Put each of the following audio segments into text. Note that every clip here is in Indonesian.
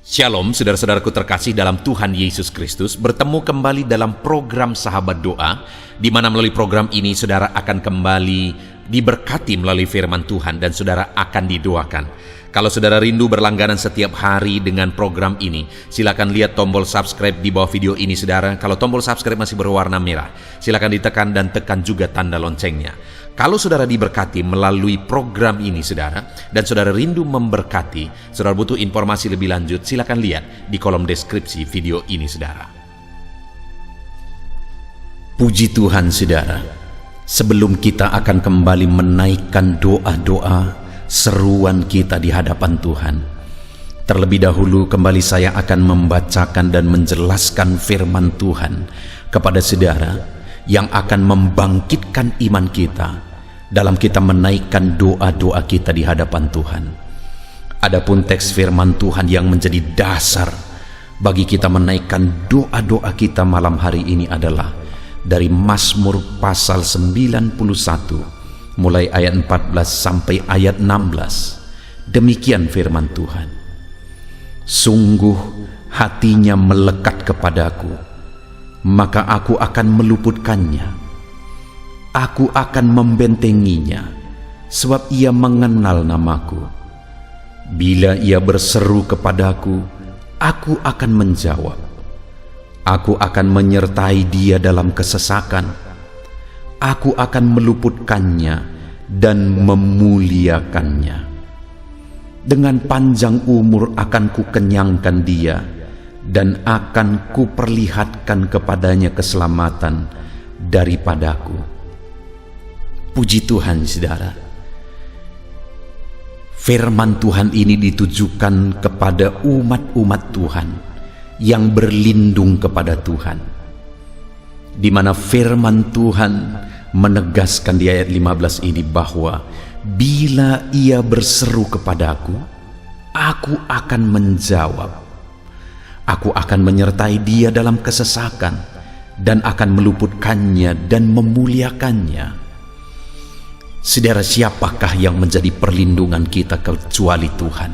Shalom, saudara-saudaraku terkasih dalam Tuhan Yesus Kristus. Bertemu kembali dalam program Sahabat Doa, di mana melalui program ini saudara akan kembali diberkati melalui firman Tuhan dan saudara akan didoakan. Kalau saudara rindu berlangganan setiap hari dengan program ini, silakan lihat tombol subscribe di bawah video ini saudara. Kalau tombol subscribe masih berwarna merah, silakan ditekan dan tekan juga tanda loncengnya. Kalau saudara diberkati melalui program ini saudara, dan saudara rindu memberkati, saudara butuh informasi lebih lanjut, silakan lihat di kolom deskripsi video ini saudara. Puji Tuhan saudara, sebelum kita akan kembali menaikkan doa-doa seruan kita di hadapan Tuhan, terlebih dahulu kembali saya akan membacakan dan menjelaskan firman Tuhan kepada saudara yang akan membangkitkan iman kita dalam kita menaikkan doa-doa kita di hadapan Tuhan. Adapun teks firman Tuhan yang menjadi dasar bagi kita menaikkan doa-doa kita malam hari ini adalah dari Mazmur pasal 91 mulai ayat 14 sampai ayat 16. Demikian firman Tuhan. Sungguh hatinya melekat kepadaku, maka aku akan meluputkannya. Aku akan membentenginya, sebab ia mengenal namaku. Bila ia berseru kepadaku, aku akan menjawab. Aku akan menyertai dia dalam kesesakan. Aku akan meluputkannya dan memuliakannya. Dengan panjang umur akan kukenyangkan dia, dan akan kuperlihatkan kepadanya keselamatan daripadaku. Puji Tuhan saudara. Firman Tuhan ini ditujukan kepada umat-umat Tuhan yang berlindung kepada Tuhan, di mana firman Tuhan menegaskan di ayat 15 ini bahwa bila ia berseru kepadaku, aku akan menjawab. Aku akan menyertai dia dalam kesesakan dan akan meluputkannya dan memuliakannya. Saudara, siapakah yang menjadi perlindungan kita kecuali Tuhan?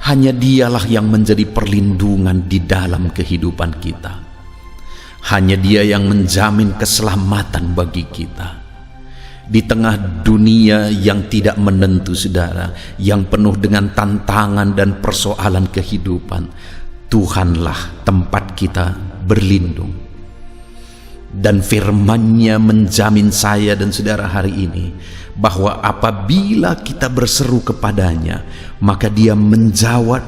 Hanya dialah yang menjadi perlindungan di dalam kehidupan kita. Hanya dia yang menjamin keselamatan bagi kita. Di tengah dunia yang tidak menentu saudara, yang penuh dengan tantangan dan persoalan kehidupan, Tuhanlah tempat kita berlindung. Dan firman-Nya menjamin saya dan saudara hari ini bahwa apabila kita berseru kepadanya, maka dia menjawab,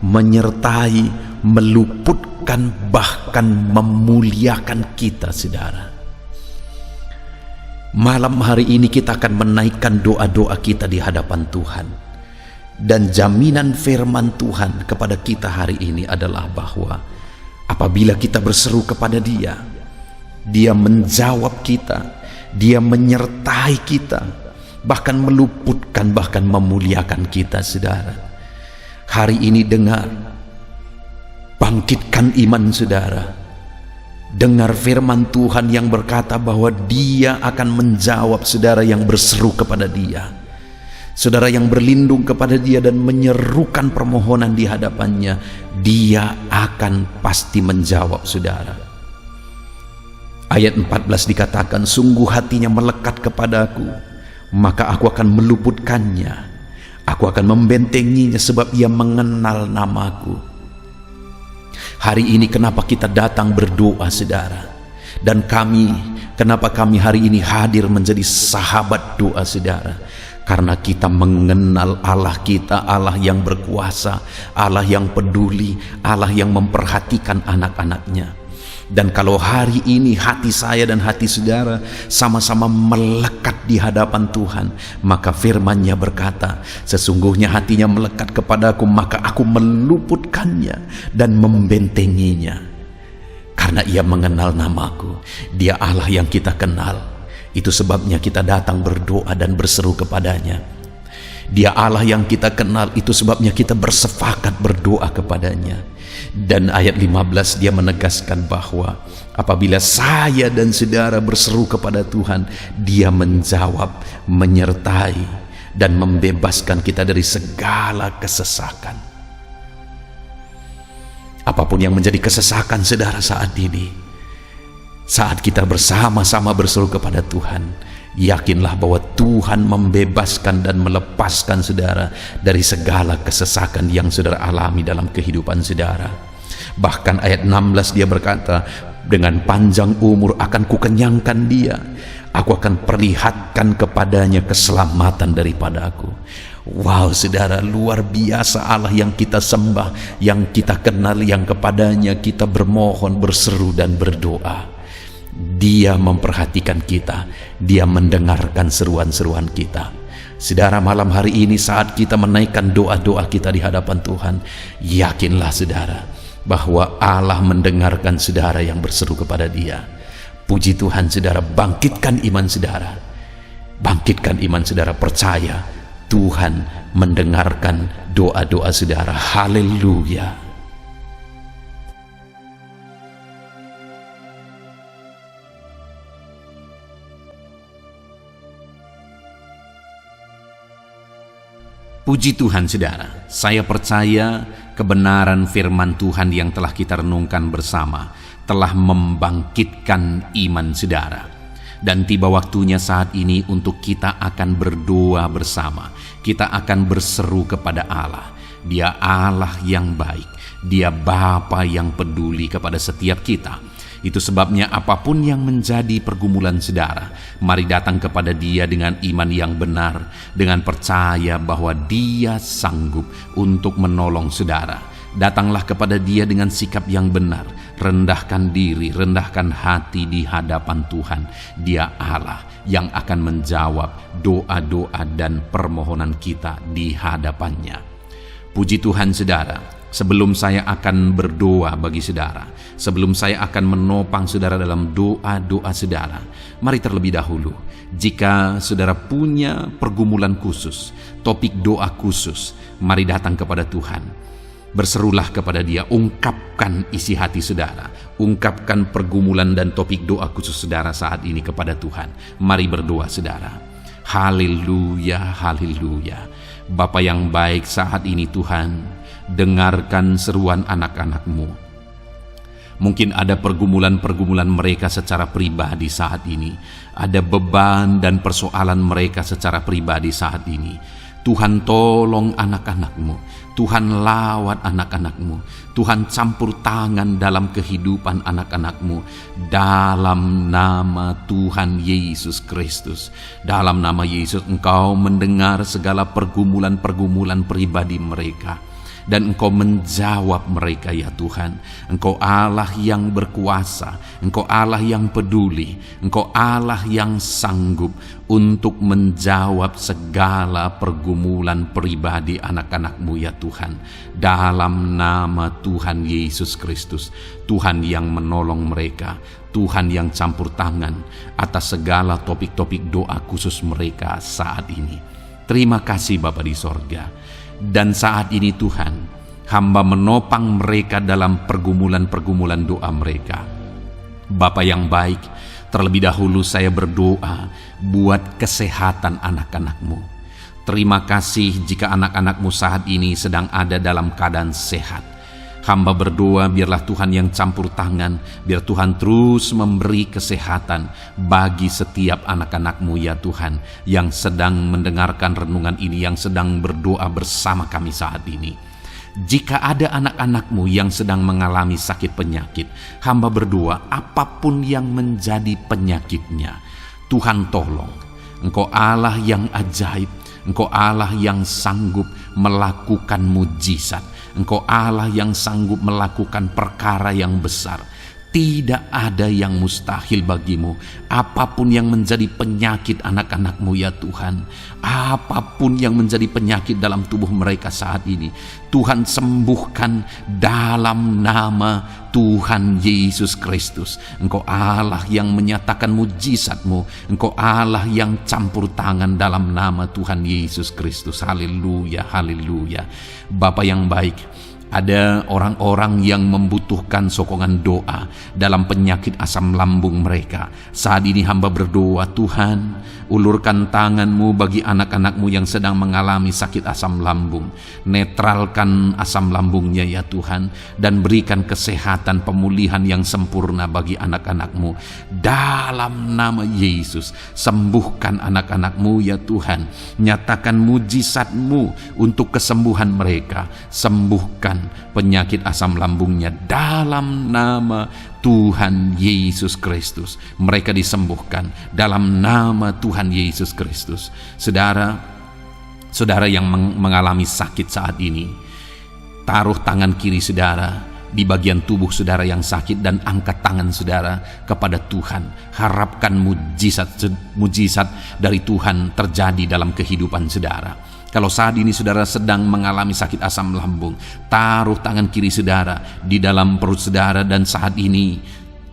menyertai, meluputkan, bahkan memuliakan kita saudara. Malam hari ini kita akan menaikkan doa-doa kita di hadapan Tuhan, dan jaminan firman Tuhan kepada kita hari ini adalah bahwa apabila kita berseru kepada dia, dia menjawab kita, dia menyertai kita, bahkan meluputkan, bahkan memuliakan kita saudara. Hari ini dengar, bangkitkan iman saudara. Dengar firman Tuhan yang berkata bahwa dia akan menjawab saudara yang berseru kepada dia. Saudara yang berlindung kepada dia dan menyerukan permohonan di hadapannya, dia akan pasti menjawab saudara. Ayat 14 dikatakan, sungguh hatinya melekat kepadaku, maka aku akan meluputkannya. Aku akan membentenginya sebab ia mengenal namaku. Hari ini kenapa kita datang berdoa saudara, dan kenapa kami hari ini hadir menjadi sahabat doa saudara? Karena kita mengenal Allah kita, Allah yang berkuasa, Allah yang peduli, Allah yang memperhatikan anak-anaknya. Dan kalau hari ini hati saya dan hati saudara sama-sama melekat di hadapan Tuhan, maka firman-Nya berkata, sesungguhnya hatinya melekat kepadaku, maka aku meluputkannya dan membentenginya. Karena ia mengenal namaku, dia Allah yang kita kenal. Itu sebabnya kita datang berdoa dan berseru kepadanya. Dia Allah yang kita kenal, itu sebabnya kita bersepakat berdoa kepadanya. Dan ayat 15 dia menegaskan bahwa apabila saya dan saudara berseru kepada Tuhan, dia menjawab, menyertai, dan membebaskan kita dari segala kesesakan. apapun yang menjadi kesesakan saudara saat ini, saat kita bersama-sama berseru kepada Tuhan, yakinlah bahwa Tuhan membebaskan dan melepaskan saudara dari segala kesesakan yang saudara alami dalam kehidupan saudara. Bahkan ayat 16 dia berkata, dengan panjang umur akan kukenyangkan dia, aku akan perlihatkan kepadanya keselamatan daripada aku. Wow saudara, luar biasa Allah yang kita sembah, yang kita kenal, yang kepadanya kita bermohon, berseru dan berdoa. Dia memperhatikan kita, dia mendengarkan seruan-seruan kita. Saudara, malam hari ini saat kita menaikkan doa-doa kita di hadapan Tuhan, yakinlah saudara bahwa Allah mendengarkan saudara yang berseru kepada dia. Puji Tuhan saudara, bangkitkan iman saudara. Bangkitkan iman saudara, percaya Tuhan mendengarkan doa-doa saudara. Haleluya. Puji Tuhan saudara, saya percaya kebenaran firman Tuhan yang telah kita renungkan bersama telah membangkitkan iman saudara. Dan tiba waktunya saat ini untuk kita akan berdoa bersama. Kita akan berseru kepada Allah. Dia Allah yang baik, Dia Bapa yang peduli kepada setiap kita. Itu sebabnya apapun yang menjadi pergumulan saudara, mari datang kepada Dia dengan iman yang benar, dengan percaya bahwa Dia sanggup untuk menolong saudara. Datanglah kepada Dia dengan sikap yang benar, rendahkan diri, rendahkan hati di hadapan Tuhan. Dia Allah yang akan menjawab doa-doa dan permohonan kita di hadapannya. Puji Tuhan saudara. Sebelum saya akan berdoa bagi saudara, sebelum saya akan menopang saudara dalam doa-doa saudara, mari terlebih dahulu, jika saudara punya pergumulan khusus, topik doa khusus, mari datang kepada Tuhan. Berserulah kepada Dia, ungkapkan isi hati saudara, ungkapkan pergumulan dan topik doa khusus saudara saat ini kepada Tuhan. Mari berdoa saudara. Haleluya, haleluya. Bapa yang baik, saat ini Tuhan, dengarkan seruan anak-anak-Mu. Mungkin ada pergumulan-pergumulan mereka secara pribadi saat ini. Ada beban dan persoalan mereka secara pribadi saat ini. Tuhan tolong anak-anak-Mu. Tuhan lawat anak-anak-Mu. Tuhan campur tangan dalam kehidupan anak-anak-Mu. Dalam nama Tuhan Yesus Kristus. Dalam nama Yesus Engkau mendengar segala pergumulan-pergumulan pribadi mereka. Dan Engkau menjawab mereka ya Tuhan. Engkau Allah yang berkuasa, Engkau Allah yang peduli, Engkau Allah yang sanggup untuk menjawab segala pergumulan pribadi anak-anak-Mu ya Tuhan. Dalam nama Tuhan Yesus Kristus, Tuhan yang menolong mereka, Tuhan yang campur tangan atas segala topik-topik doa khusus mereka saat ini. Terima kasih Bapa di sorga. Dan saat ini Tuhan, hamba menopang mereka dalam pergumulan-pergumulan doa mereka. Bapa yang baik, terlebih dahulu saya berdoa buat kesehatan anak-anak-Mu. Terima kasih jika anak-anak-Mu saat ini sedang ada dalam keadaan sehat. Hamba berdoa biarlah Tuhan yang campur tangan, biar Tuhan terus memberi kesehatan bagi setiap anak-anak-Mu ya Tuhan, yang sedang mendengarkan renungan ini, yang sedang berdoa bersama kami saat ini. Jika ada anak-anak-Mu yang sedang mengalami sakit penyakit, hamba berdoa apapun yang menjadi penyakitnya, Tuhan tolong. Engkau Allah yang ajaib, Engkau Allah yang sanggup melakukan mujizat. Engkau Allah yang sanggup melakukan perkara yang besar. Tidak ada yang mustahil bagimu. Apapun yang menjadi penyakit anak-anak-Mu ya Tuhan, apapun yang menjadi penyakit dalam tubuh mereka saat ini, Tuhan sembuhkan dalam nama Tuhan Yesus Kristus. Engkau Allah yang menyatakan mujizat-Mu. Engkau Allah yang campur tangan dalam nama Tuhan Yesus Kristus. Haleluya, haleluya. Bapa yang baik, Ada orang-orang yang membutuhkan sokongan doa dalam penyakit asam lambung mereka. Saat ini hamba berdoa, Tuhan, ulurkan tangan-Mu bagi anak-anak-Mu yang sedang mengalami sakit asam lambung. Netralkan asam lambungnya ya Tuhan, dan berikan kesehatan pemulihan yang sempurna bagi anak-anak-Mu. Dalam nama Yesus, sembuhkan anak-anak-Mu ya Tuhan. Nyatakan mujizat-Mu untuk kesembuhan mereka. Sembuhkan penyakit asam lambungnya dalam nama Tuhan Yesus Kristus. Mereka disembuhkan dalam nama Tuhan Yesus Kristus. Saudara yang mengalami sakit saat ini, taruh tangan kiri saudara di bagian tubuh saudara yang sakit dan angkat tangan saudara kepada Tuhan. Harapkan mujizat dari Tuhan terjadi dalam kehidupan saudara. Kalau saat ini saudara sedang mengalami sakit asam lambung, taruh tangan kiri saudara di dalam perut saudara, dan saat ini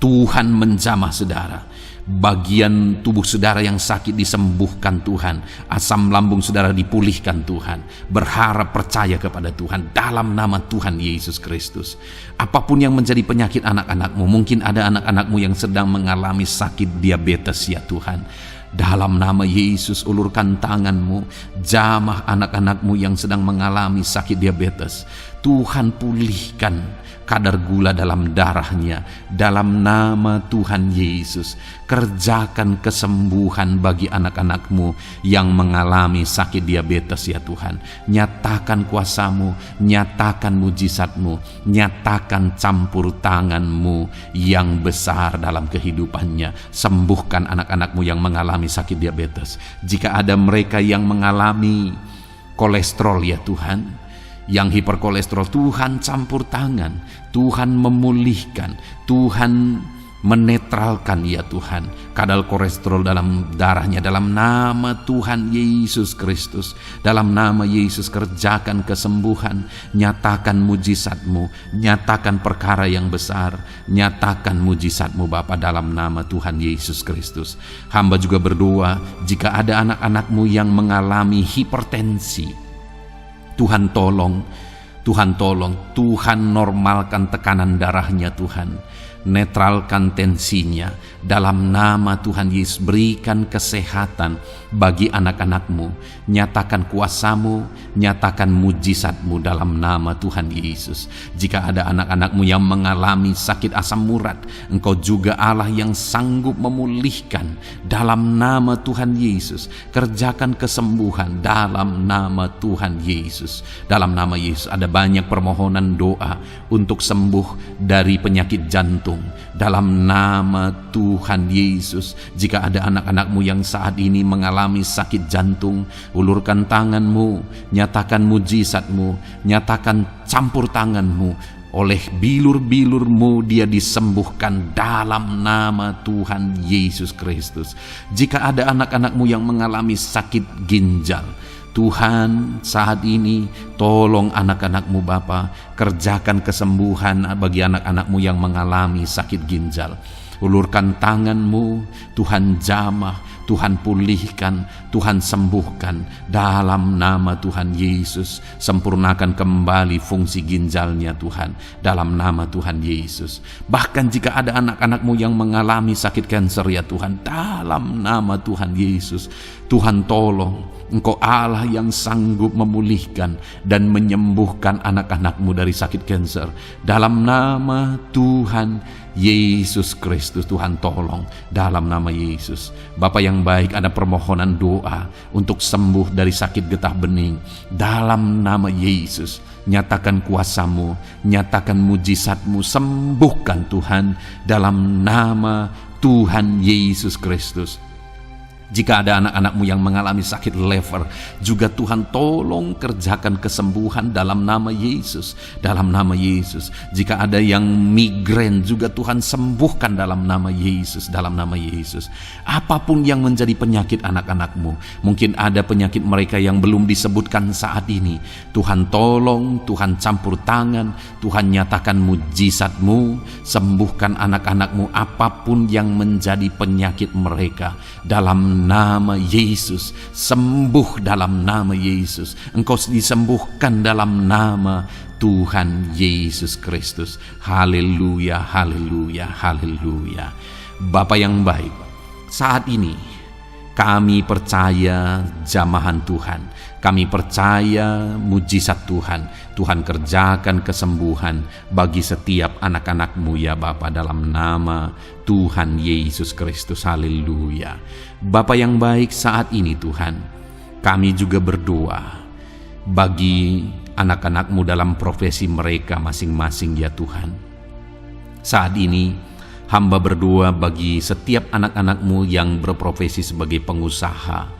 Tuhan menjamah saudara. Bagian tubuh saudara yang sakit disembuhkan Tuhan. Asam lambung saudara dipulihkan Tuhan. Berharap, percaya kepada Tuhan dalam nama Tuhan Yesus Kristus. Apapun yang menjadi penyakit anak-anakmu, mungkin ada anak-anakmu yang sedang mengalami sakit diabetes ya Tuhan. Dalam nama Yesus, ulurkan tangan-Mu, jamah anak-anak-Mu yang sedang mengalami sakit diabetes. Tuhan pulihkan kadar gula dalam darahnya. Dalam nama Tuhan Yesus, kerjakan kesembuhan bagi anak-anak-Mu yang mengalami sakit diabetes ya Tuhan. Nyatakan kuasa-Mu, nyatakan mujizat-Mu, nyatakan campur tangan-Mu yang besar dalam kehidupannya. Sembuhkan anak-anak-Mu yang mengalami sakit diabetes. Jika ada mereka yang mengalami kolesterol ya Tuhan, yang hiperkolesterol, Tuhan campur tangan, Tuhan memulihkan, Tuhan menetralkan ya Tuhan kadar kolesterol dalam darahnya. Dalam nama Tuhan Yesus Kristus, dalam nama Yesus, kerjakan kesembuhan, nyatakan mujizat-Mu, nyatakan perkara yang besar, nyatakan mujizat-Mu Bapa, dalam nama Tuhan Yesus Kristus. Hamba juga berdoa, jika ada anak-anak-Mu yang mengalami hipertensi, Tuhan tolong, Tuhan normalkan tekanan darahnya Tuhan. Netralkan tensinya dalam nama Tuhan Yesus. Berikan kesehatan bagi anak-anak-Mu. Nyatakan kuasa-Mu, nyatakan mujizat-Mu dalam nama Tuhan Yesus. Jika ada anak-anak-Mu yang mengalami sakit asam urat, Engkau juga Allah yang sanggup memulihkan. Dalam nama Tuhan Yesus, kerjakan kesembuhan dalam nama Tuhan Yesus. Dalam nama Yesus, ada banyak permohonan doa untuk sembuh dari penyakit jantung. Dalam nama Tuhan Yesus, jika ada anak-anak-Mu yang saat ini mengalami sakit jantung, ulurkan tangan-Mu, nyatakan mujizat-Mu, nyatakan campur tangan-Mu. Oleh bilur-bilur-Mu dia disembuhkan dalam nama Tuhan Yesus Kristus. Jika ada anak-anak-Mu yang mengalami sakit ginjal, Tuhan saat ini tolong anak-anak-Mu Bapa, kerjakan kesembuhan bagi anak-anak-Mu yang mengalami sakit ginjal. Ulurkan tangan-Mu, Tuhan jamah, Tuhan pulihkan, Tuhan sembuhkan dalam nama Tuhan Yesus. Sempurnakan kembali fungsi ginjalnya Tuhan dalam nama Tuhan Yesus. Bahkan jika ada anak-anak-Mu yang mengalami sakit kanker ya Tuhan, dalam nama Tuhan Yesus, Tuhan tolong. Engkau Allah yang sanggup memulihkan dan menyembuhkan anak-anak-Mu dari sakit kanker. Dalam nama Tuhan Yesus Kristus, Tuhan tolong dalam nama Yesus. Bapa yang baik, ada permohonan doa untuk sembuh dari sakit getah bening. Dalam nama Yesus, nyatakan kuasa-Mu, nyatakan mujizat-Mu, sembuhkan Tuhan dalam nama Tuhan Yesus Kristus. Jika ada anak-anak-Mu yang mengalami sakit lever, juga Tuhan tolong kerjakan kesembuhan dalam nama Yesus. Dalam nama Yesus. Jika ada yang migrain, juga Tuhan sembuhkan dalam nama Yesus. Dalam nama Yesus. Apapun yang menjadi penyakit anak-anak-Mu, mungkin ada penyakit mereka yang belum disebutkan saat ini, Tuhan tolong, Tuhan campur tangan, Tuhan nyatakan mujizat-Mu, sembuhkan anak-anak-Mu apapun yang menjadi penyakit mereka. Dalam dalam nama Yesus. Sembuh dalam nama Yesus. Engkau disembuhkan dalam nama Tuhan Yesus Kristus. Haleluya, haleluya, haleluya. Bapa yang baik, saat ini kami percaya jamahan Tuhan. Kami percaya mujizat Tuhan. Tuhan kerjakan kesembuhan bagi setiap anak-anak-Mu ya Bapa, dalam nama Tuhan Yesus Kristus. Haleluya. Bapa yang baik, saat ini Tuhan, kami juga berdoa bagi anak-anak-Mu dalam profesi mereka masing-masing ya Tuhan. Saat ini hamba berdoa bagi setiap anak-anak-Mu yang berprofesi sebagai pengusaha,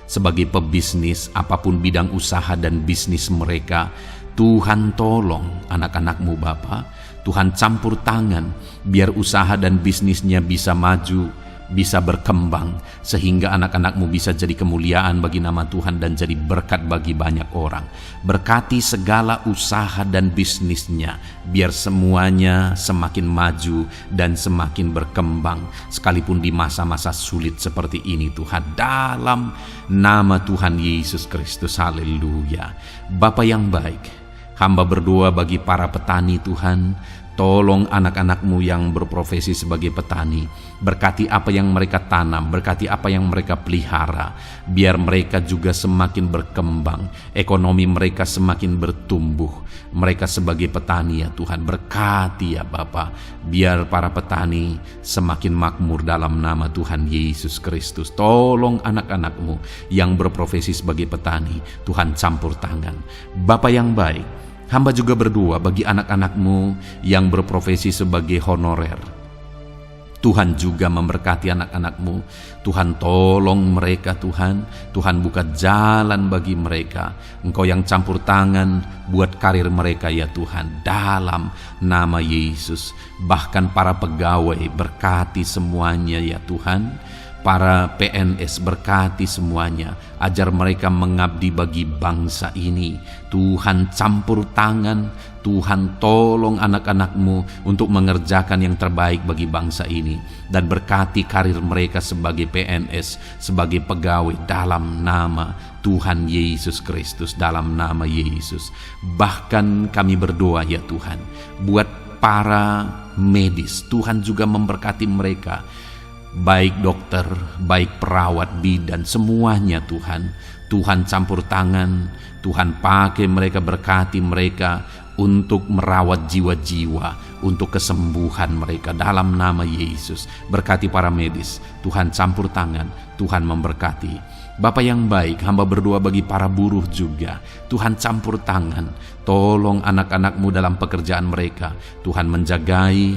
sebagai pebisnis, apapun bidang usaha dan bisnis mereka. Tuhan tolong anak-anak-Mu Bapa. Tuhan campur tangan biar usaha dan bisnisnya bisa maju, bisa berkembang, sehingga anak-anak-Mu bisa jadi kemuliaan bagi nama Tuhan dan jadi berkat bagi banyak orang. Berkati segala usaha dan bisnisnya, biar semuanya semakin maju dan semakin berkembang, sekalipun di masa-masa sulit seperti ini Tuhan, dalam nama Tuhan Yesus Kristus. Haleluya. Bapa yang baik, hamba berdoa bagi para petani Tuhan. Tolong anak-anak-Mu yang berprofesi sebagai petani. Berkati apa yang mereka tanam, berkati apa yang mereka pelihara, biar mereka juga semakin berkembang, ekonomi mereka semakin bertumbuh. Mereka sebagai petani ya Tuhan, berkati ya Bapa, biar para petani semakin makmur dalam nama Tuhan Yesus Kristus. Tolong anak-anak-Mu yang berprofesi sebagai petani, Tuhan campur tangan. Bapa yang baik, hamba juga berdoa bagi anak-anak-Mu yang berprofesi sebagai honorer. Tuhan juga memberkati anak-anak-Mu. Tuhan tolong mereka Tuhan. Tuhan buka jalan bagi mereka. Engkau yang campur tangan buat karir mereka ya Tuhan, dalam nama Yesus. Bahkan para pegawai berkati semuanya ya Tuhan. Para PNS berkati semuanya, ajar mereka mengabdi bagi bangsa ini. Tuhan campur tangan, Tuhan tolong anak-anak-Mu untuk mengerjakan yang terbaik bagi bangsa ini. Dan berkati karir mereka sebagai PNS, sebagai pegawai, dalam nama Tuhan Yesus Kristus, dalam nama Yesus. Bahkan kami berdoa ya Tuhan, buat para medis, Tuhan juga memberkati mereka. Baik dokter, baik perawat, bidan, semuanya Tuhan. Tuhan campur tangan, Tuhan pakai mereka, berkati mereka untuk merawat jiwa-jiwa, untuk kesembuhan mereka dalam nama Yesus. Berkati para medis, Tuhan campur tangan, Tuhan memberkati. Bapa yang baik, hamba berdoa bagi para buruh juga. Tuhan campur tangan, tolong anak-anak-Mu dalam pekerjaan mereka. Tuhan menjagai,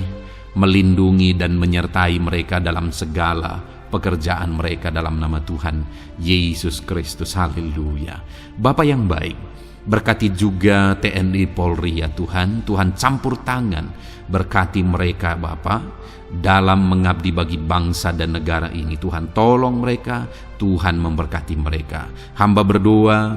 melindungi dan menyertai mereka dalam segala pekerjaan mereka dalam nama Tuhan Yesus Kristus. Haleluya. Bapa yang baik, berkati juga TNI Polri ya Tuhan. Tuhan campur tangan, berkati mereka Bapa dalam mengabdi bagi bangsa dan negara ini. Tuhan tolong mereka, Tuhan memberkati mereka. Hamba berdoa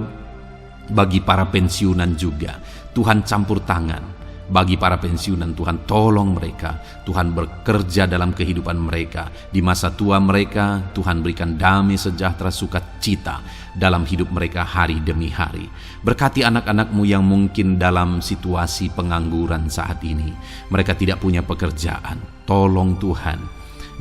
bagi para pensiunan juga. Tuhan campur tangan bagi para pensiunan, Tuhan tolong mereka. Tuhan bekerja dalam kehidupan mereka. Di masa tua mereka, Tuhan berikan damai, sejahtera, sukacita dalam hidup mereka hari demi hari. Berkati anak-anak-Mu yang mungkin dalam situasi pengangguran saat ini. Mereka tidak punya pekerjaan. Tolong Tuhan,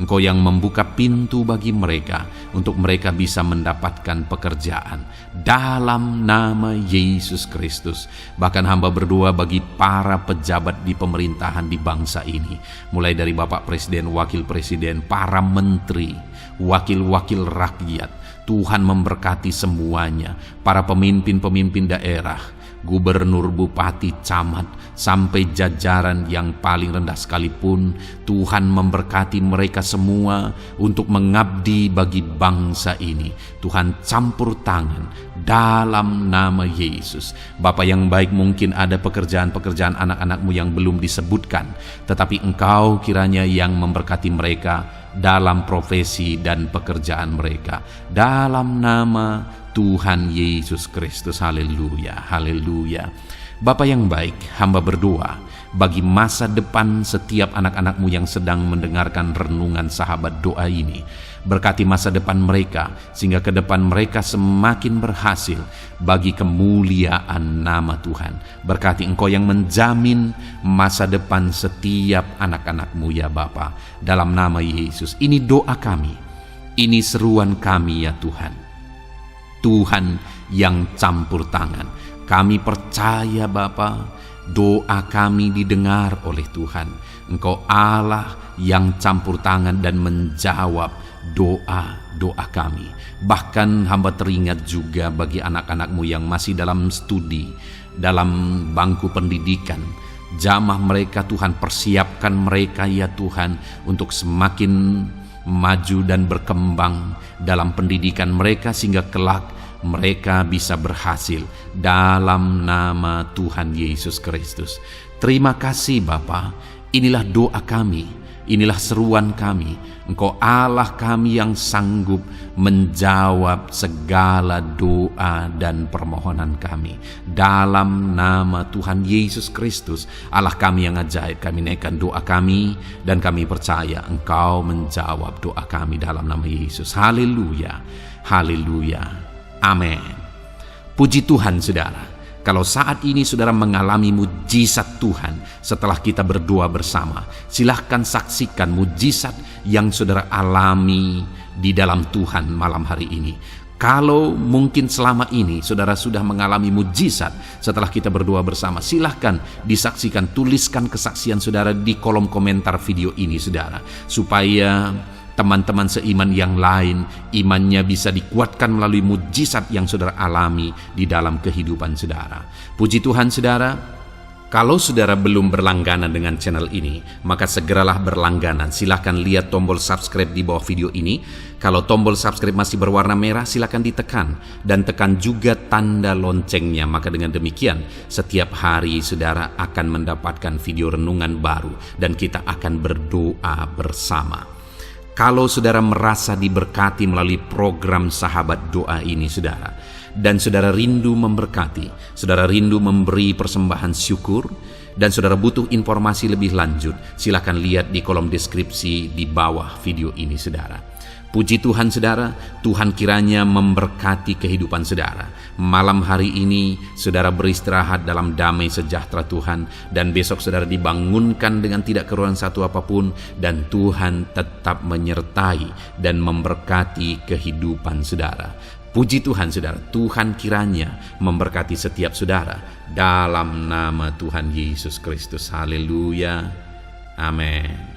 Engkau yang membuka pintu bagi mereka untuk mereka bisa mendapatkan pekerjaan dalam nama Yesus Kristus. Bahkan hamba berdoa bagi para pejabat di pemerintahan di bangsa ini, mulai dari Bapak Presiden, Wakil Presiden, para menteri, wakil-wakil rakyat. Tuhan memberkati semuanya, para pemimpin-pemimpin daerah, gubernur, bupati, camat, sampai jajaran yang paling rendah sekalipun. Tuhan memberkati mereka semua untuk mengabdi bagi bangsa ini. Tuhan campur tangan dalam nama Yesus. Bapa yang baik, mungkin ada pekerjaan-pekerjaan anak-anak-Mu yang belum disebutkan, tetapi Engkau kiranya yang memberkati mereka dalam profesi dan pekerjaan mereka, dalam nama Tuhan Yesus Kristus. Haleluya, haleluya. Bapa yang baik, hamba berdoa bagi masa depan setiap anak-anak-Mu yang sedang mendengarkan renungan sahabat doa ini. Berkati masa depan mereka, sehingga ke depan mereka semakin berhasil bagi kemuliaan nama Tuhan. Berkati Engkau yang menjamin masa depan setiap anak-anak-Mu ya Bapa. Dalam nama Yesus, ini doa kami, ini seruan kami ya Tuhan. Tuhan yang campur tangan. Kami percaya Bapa, doa kami didengar oleh Tuhan. Engkau Allah yang campur tangan dan menjawab doa-doa kami. Bahkan hamba teringat juga bagi anak-anak-Mu yang masih dalam studi, dalam bangku pendidikan. Jamah mereka Tuhan, persiapkan mereka ya Tuhan untuk semakin maju dan berkembang dalam pendidikan mereka, sehingga kelak mereka bisa berhasil dalam nama Tuhan Yesus Kristus. Terima kasih Bapa, inilah doa kami, inilah seruan kami. Engkau Allah kami yang sanggup menjawab segala doa dan permohonan kami. Dalam nama Tuhan Yesus Kristus, Allah kami yang ajaib, kami naikkan doa kami dan kami percaya Engkau menjawab doa kami dalam nama Yesus. Haleluya, haleluya, amin. Puji Tuhan saudara. Kalau saat ini saudara mengalami mujizat Tuhan setelah kita berdoa bersama, silahkan saksikan mujizat yang saudara alami di dalam Tuhan malam hari ini. Kalau mungkin selama ini saudara sudah mengalami mujizat setelah kita berdoa bersama, silahkan disaksikan, tuliskan kesaksian saudara di kolom komentar video ini saudara, supaya teman-teman seiman yang lain imannya bisa dikuatkan melalui mujizat yang saudara alami di dalam kehidupan saudara. Puji Tuhan saudara, kalau saudara belum berlangganan dengan channel ini, maka segeralah berlangganan. Silahkan lihat tombol subscribe di bawah video ini. Kalau tombol subscribe masih berwarna merah, silahkan ditekan dan tekan juga tanda loncengnya. Maka dengan demikian setiap hari saudara akan mendapatkan video renungan baru dan kita akan berdoa bersama. Kalau saudara merasa diberkati melalui program Sahabat Doa ini saudara, dan saudara rindu memberkati, saudara rindu memberi persembahan syukur, dan saudara butuh informasi lebih lanjut, silakan lihat di kolom deskripsi di bawah video ini saudara. Puji Tuhan saudara, Tuhan kiranya memberkati kehidupan saudara. Malam hari ini saudara beristirahat dalam damai sejahtera Tuhan, dan besok saudara dibangunkan dengan tidak kekurangan satu apapun, dan Tuhan tetap menyertai dan memberkati kehidupan saudara. Puji Tuhan saudara, Tuhan kiranya memberkati setiap saudara dalam nama Tuhan Yesus Kristus. Haleluya, amin.